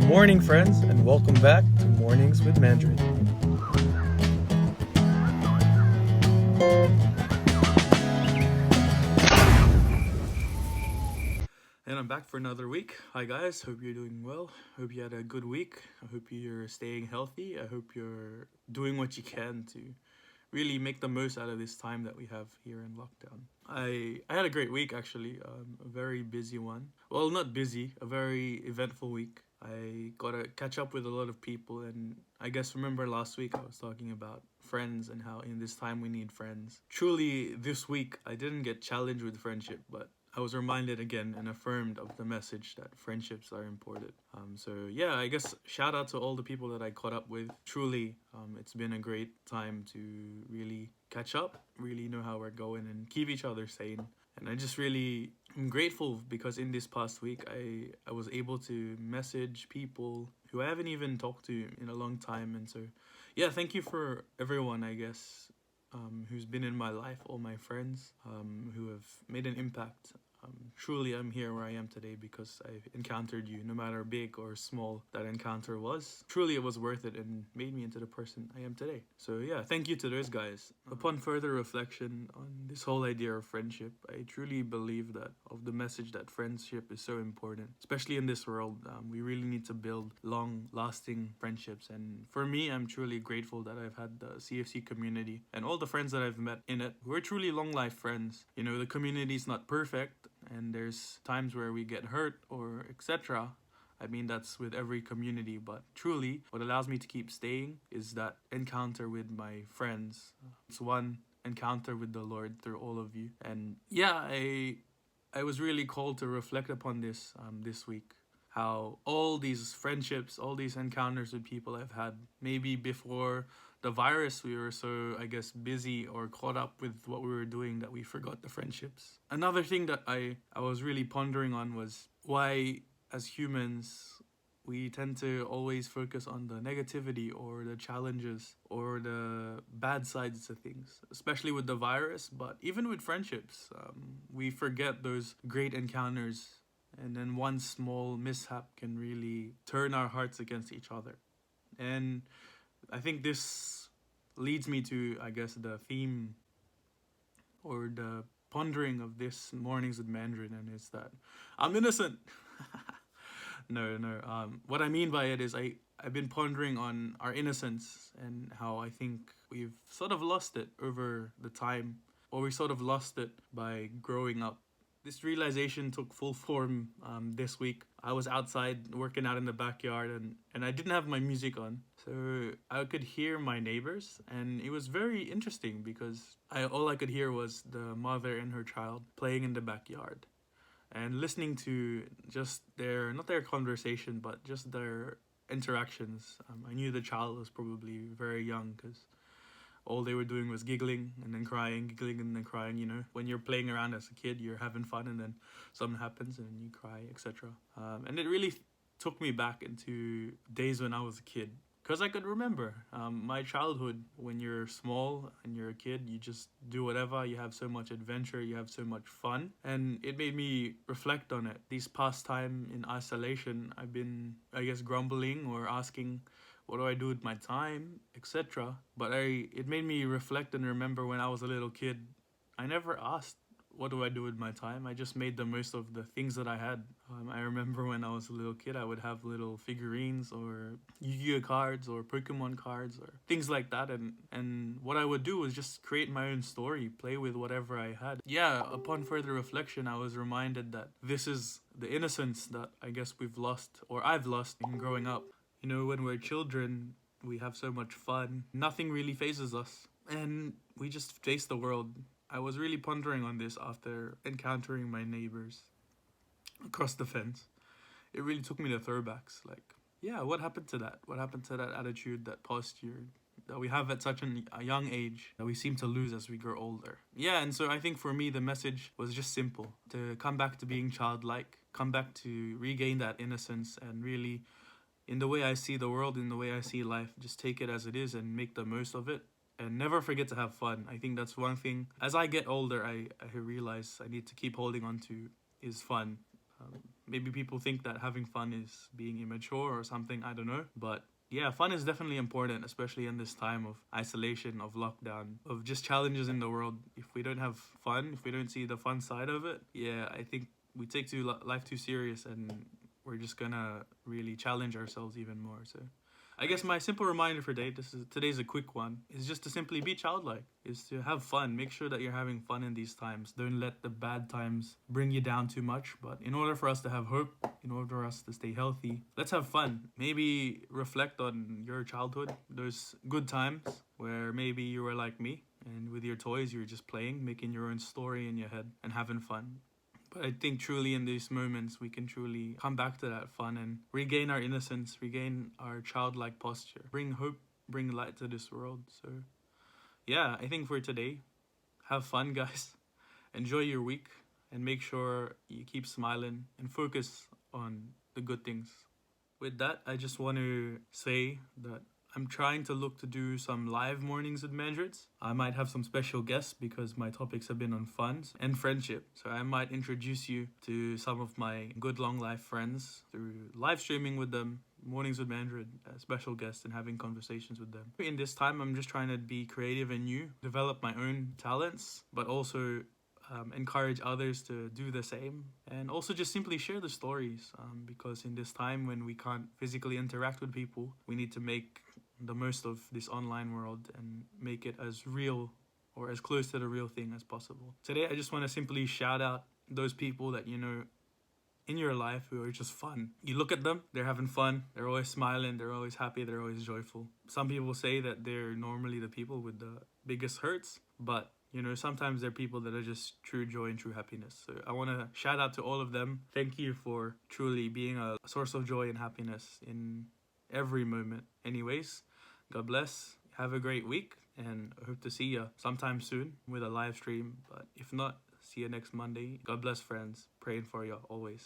morning, friends, and welcome back to Mornings with Mandarin. And I'm back for another week. Hi, guys. Hope you're doing well. Hope you had a good week. I hope you're staying healthy. I hope you're doing what you can to really make the most out of this time that we have here in lockdown. I had a great week, actually. A very busy one. Well, not busy, a very eventful week. I got to catch up with a lot of people, and I guess remember last week I was talking about friends and how in this time we need friends. Truly, this week I didn't get challenged with friendship, but I was reminded again and affirmed of the message that friendships are important. So yeah, I guess shout out to all the people that I caught up with. Truly, it's been a great time to really catch up, really know how we're going, and keep each other sane. And I just really am grateful because in this past week, I was able to message people who I haven't even talked to in a long time. And so, yeah, thank you for everyone, I guess, who's been in my life, all my friends who have made an impact. Truly, I'm here where I am today because I encountered you, no matter big or small that encounter was. Truly, it was worth it and made me into the person I am today. So, yeah, thank you to those guys. Upon further reflection on this whole idea of friendship, I truly believe that of the message that friendship is so important, especially in this world. We really need to build long lasting friendships. And for me, I'm truly grateful that I've had the CFC community and all the friends that I've met in it who are truly long life friends. You know, the community is not perfect and there's times where we get hurt or etc. I mean, that's with every community, but truly, what allows me to keep staying is that encounter with my friends. It's one encounter with the Lord through all of you. And yeah, I was really called to reflect upon this week. How all these friendships, all these encounters with people I've had, maybe before the virus, we were so, I guess, busy or caught up with what we were doing that we forgot the friendships. Another thing that I was really pondering on was why, as humans, we tend to always focus on the negativity or the challenges or the bad sides of things, especially with the virus, but even with friendships. We forget those great encounters, and then one small mishap can really turn our hearts against each other. And I think this leads me to, I guess, the theme or the pondering of this mornings with Mandarin, and it's that I'm innocent. No, no. What I mean by it is I've been pondering on our innocence and how I think we've sort of lost it over the time, or we sort of lost it by growing up. This realization took full form this week. I was outside working out in the backyard, and I didn't have my music on. So I could hear my neighbors, and it was very interesting because all I could hear was the mother and her child playing in the backyard and listening to just not their conversation, but just their interactions. I knew the child was probably very young because all they were doing was giggling and then crying. You know, when you're playing around as a kid, you're having fun, and then something happens and you cry, etc. And it really took me back into days when I was a kid. Because I could remember my childhood. When you're small and you're a kid, you just do whatever. You have so much adventure, you have so much fun. And it made me reflect on it. These past time in isolation, I've been, I guess, grumbling or asking, what do I do with my time, etc. But it made me reflect and remember when I was a little kid. I never asked, what do I do with my time? I just made the most of the things that I had. I remember when I was a little kid, I would have little figurines or Yu-Gi-Oh cards or Pokemon cards or things like that. And what I would do was just create my own story, play with whatever I had. Yeah, upon further reflection, I was reminded that this is the innocence that I guess we've lost or I've lost in growing up. You know, when we're children, we have so much fun. Nothing really phases us. And we just face the world. I was really pondering on this after encountering my neighbors across the fence. It really took me to throwbacks. Like, yeah, what happened to that? What happened to that attitude, that posture that we have at such a young age that we seem to lose as we grow older? Yeah, and so I think for me, the message was just simple to come back to being childlike, come back to regain that innocence, and really, in the way I see the world, in the way I see life, just take it as it is and make the most of it and never forget to have fun. I think that's one thing. As I get older, I realize I need to keep holding on to is fun. Maybe people think that having fun is being immature or something, I don't know. But yeah, fun is definitely important, especially in this time of isolation, of lockdown, of just challenges in the world. If we don't have fun, if we don't see the fun side of it, yeah, I think we take life too serious, and we're just gonna really challenge ourselves even more. So I guess my simple reminder for today's a quick one, is just to simply be childlike, is to have fun. Make sure that you're having fun in these times. Don't let the bad times bring you down too much. But in order for us to have hope, in order for us to stay healthy, let's have fun. Maybe reflect on your childhood, those good times where maybe you were like me, and with your toys you were just playing, making your own story in your head and having fun. But I think truly in these moments we can truly come back to that fun and regain our innocence, regain our childlike posture, bring hope, bring light to this world. So yeah, I think for today, have fun, guys. Enjoy your week, and make sure you keep smiling and focus on the good things. With that, I just want to say that I'm trying to look to do some live mornings with Mandrits. I might have some special guests because my topics have been on fun and friendship. So I might introduce you to some of my good long life friends through live streaming with them, mornings with Mandrit, special guests, and having conversations with them. In this time, I'm just trying to be creative and new, develop my own talents, but also encourage others to do the same, and also just simply share the stories, because in this time when we can't physically interact with people, we need to make the most of this online world and make it as real or as close to the real thing as possible. Today I just want to simply shout out those people that you know in your life who are just fun. You look at them, they're having fun, they're always smiling, they're always happy, they're always joyful. Some people say that they're normally the people with the biggest hurts, but you know, sometimes they're people that are just true joy and true happiness. So I want to shout out to all of them. Thank you for truly being a source of joy and happiness in every moment. Anyways, God bless. Have a great week, and I hope to see you sometime soon with a live stream. But if not, see you next Monday. God bless, friends. Praying for you always.